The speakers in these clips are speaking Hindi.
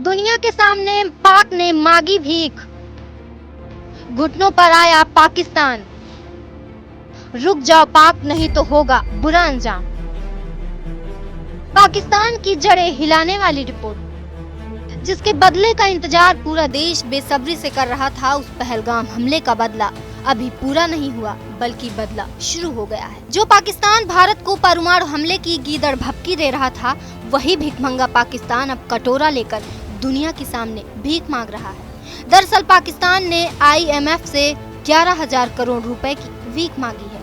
दुनिया के सामने पाक ने मांगी भीख, घुटनों पर आया पाकिस्तान। रुक जाओ पाक, नहीं तो होगा बुरा अंजाम। पाकिस्तान की जड़ें हिलाने वाली रिपोर्ट, जिसके बदले का इंतजार पूरा देश बेसब्री से कर रहा था, उस पहलगाम हमले का बदला अभी पूरा नहीं हुआ, बल्कि बदला शुरू हो गया है। जो पाकिस्तान भारत को परमाणु हमले की गीदड़ भभकी दे रहा था, वही भिखमंगा पाकिस्तान अब कटोरा लेकर दुनिया के सामने भीख मांग रहा है। दरअसल पाकिस्तान ने IMF से 11,000 करोड़ रुपए की भीख मांगी है।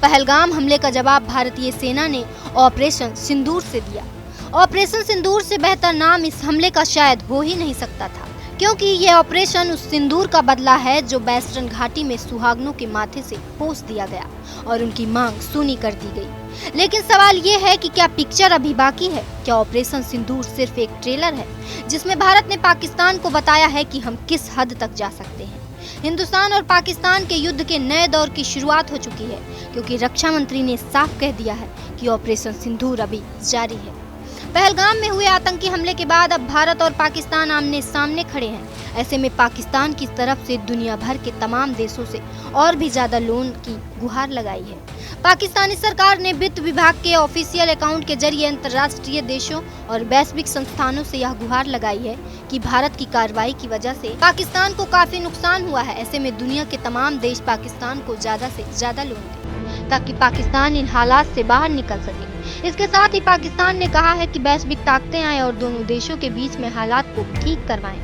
पहलगाम हमले का जवाब भारतीय सेना ने ऑपरेशन सिंदूर से दिया। ऑपरेशन सिंदूर से बेहतर नाम इस हमले का शायद हो ही नहीं सकता था, क्योंकि ये ऑपरेशन उस सिंदूर का बदला है जो वेस्टर्न घाटी में सुहागनों के माथे से पोंछ दिया गया और उनकी मांग सुनी कर दी गई। लेकिन सवाल ये है कि क्या पिक्चर अभी बाकी है? क्या ऑपरेशन सिंदूर सिर्फ एक ट्रेलर है जिसमें भारत ने पाकिस्तान को बताया है कि हम किस हद तक जा सकते हैं? हिंदुस्तान और पाकिस्तान के युद्ध के नए दौर की शुरुआत हो चुकी है, क्योंकि रक्षा मंत्री ने साफ कह दिया है कि ऑपरेशन सिंदूर अभी जारी है। पहलगाम में हुए आतंकी हमले के बाद अब भारत और पाकिस्तान आमने सामने खड़े हैं। ऐसे में पाकिस्तान की तरफ से दुनिया भर के तमाम देशों से और भी ज्यादा लोन की गुहार लगाई है। पाकिस्तानी सरकार ने वित्त विभाग के ऑफिशियल अकाउंट के जरिए अंतर्राष्ट्रीय देशों और वैश्विक संस्थानों से यह गुहार लगाई है कि भारत की कार्रवाई की वजह से पाकिस्तान को काफी नुकसान हुआ है। ऐसे में दुनिया के तमाम देश पाकिस्तान को ज्यादा से ज्यादा लोन दें, ताकि पाकिस्तान इन हालात से बाहर निकल सके। इसके साथ ही पाकिस्तान ने कहा है कि वैश्विक ताकतें आए और दोनों देशों के बीच में हालात को ठीक करवाएं।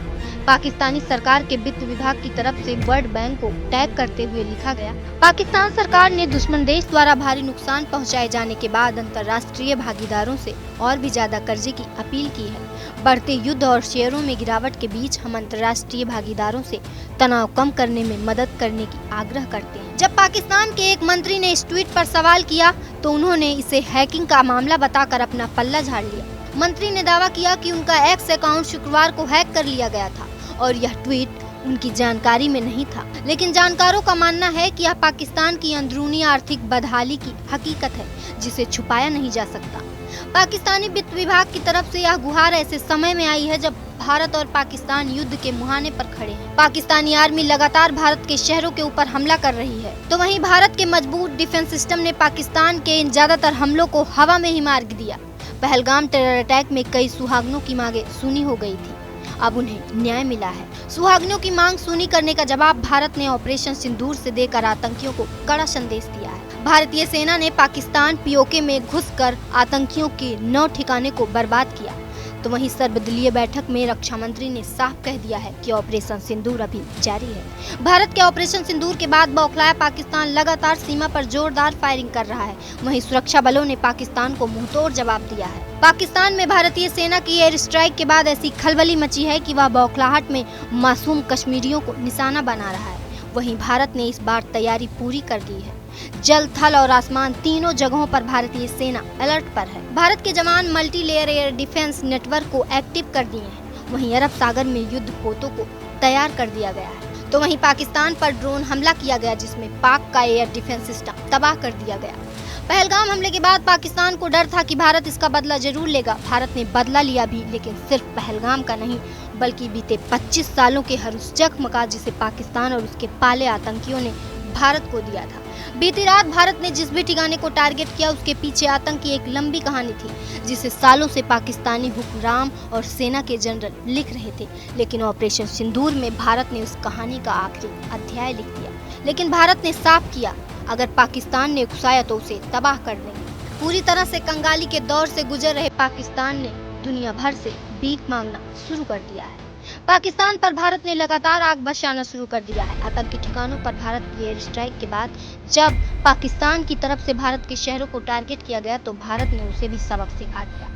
पाकिस्तानी सरकार के वित्त विभाग की तरफ से वर्ल्ड बैंक को टैग करते हुए लिखा गया, पाकिस्तान सरकार ने दुश्मन देश द्वारा भारी नुकसान पहुंचाए जाने के बाद अंतर्राष्ट्रीय भागीदारों से और भी ज्यादा कर्जे की अपील की है। बढ़ते युद्ध और शेयरों में गिरावट के बीच हम अंतर्राष्ट्रीय भागीदारों से तनाव कम करने में मदद करने की आग्रह करते हैं। जब पाकिस्तान के एक मंत्री ने इस ट्वीट पर सवाल किया तो उन्होंने इसे हैकिंग का मामला बताकर अपना पल्ला झाड़ लिया। मंत्री ने दावा किया कि उनका एक्स अकाउंट शुक्रवार को हैक कर लिया गया था और यह ट्वीट उनकी जानकारी में नहीं था। लेकिन जानकारों का मानना है कि यह पाकिस्तान की अंदरूनी आर्थिक बदहाली की हकीकत है, जिसे छुपाया नहीं जा सकता। पाकिस्तानी वित्त विभाग की तरफ से यह गुहार ऐसे समय में आई है जब भारत और पाकिस्तान युद्ध के मुहाने पर खड़े हैं। पाकिस्तानी आर्मी लगातार भारत के शहरों के ऊपर हमला कर रही है, तो वहीं भारत के मजबूत डिफेंस सिस्टम ने पाकिस्तान के इन ज्यादातर हमलों को हवा में ही मार दिया। पहलगाम टेरर अटैक में कई सुहागनों की मांगे सुनी हो गई थी, अब उन्हें न्याय मिला है। सुहागनों की मांग सुनी करने का जवाब भारत ने ऑपरेशन सिंदूर से देकर आतंकियों को कड़ा संदेश दिया है। भारतीय सेना ने पाकिस्तान POK में घुसकर आतंकियों के 9 ठिकाने को बर्बाद किया। तो वहीं सर्वदलीय बैठक में रक्षा मंत्री ने साफ कह दिया है कि ऑपरेशन सिंदूर अभी जारी है। भारत के ऑपरेशन सिंदूर के बाद बौखलाया पाकिस्तान लगातार सीमा पर जोरदार फायरिंग कर रहा है। वहीं सुरक्षा बलों ने पाकिस्तान को मुंहतोड़ जवाब दिया है। पाकिस्तान में भारतीय सेना की एयर स्ट्राइक के बाद ऐसी खलबली मची है कि वह बौखलाहट में मासूम कश्मीरियों को निशाना बना रहा है। वहीं भारत ने इस बार तैयारी पूरी कर ली है। जल, थल और आसमान तीनों जगहों पर भारतीय सेना अलर्ट पर है। भारत के जवान multi layer air defence network को एक्टिव कर दिए हैं। वहीं अरब सागर में युद्ध पोतों को तैयार कर दिया गया है। तो वहीं पाकिस्तान पर ड्रोन हमला किया गया, जिसमें पाक का एयर डिफेंस सिस्टम तबाह कर दिया गया। पहलगाम हमले के बाद पाकिस्तान को डर था कि भारत इसका बदला जरूर लेगा। भारत ने बदला लिया भी, लेकिन सिर्फ पहलगाम का नहीं, बल्कि बीते 25 सालों के हर उस जख्म का जिसे पाकिस्तान और उसके पाले आतंकियों ने भारत को दिया था। बीती रात भारत ने जिस भी ठिकाने को टारगेट किया, उसके पीछे आतंक की एक लंबी कहानी थी, जिसे सालों से पाकिस्तानी हुक्मरान और सेना के जनरल लिख रहे थे। लेकिन ऑपरेशन सिंदूर में भारत ने उस कहानी का आखिरी अध्याय लिख दिया। लेकिन भारत ने साफ किया, अगर पाकिस्तान ने उकसाया तो उसे तबाह कर देंगे। पूरी तरह से कंगाली के दौर से गुजर रहे पाकिस्तान ने दुनिया भर से भीख मांगना शुरू कर दिया है। पाकिस्तान पर भारत ने लगातार आग बरसाना शुरू कर दिया है। आतंकी ठिकानों पर भारत की एयर स्ट्राइक के बाद जब पाकिस्तान की तरफ से भारत के शहरों को टारगेट किया गया, तो भारत ने उसे भी सबक सिखा दिया।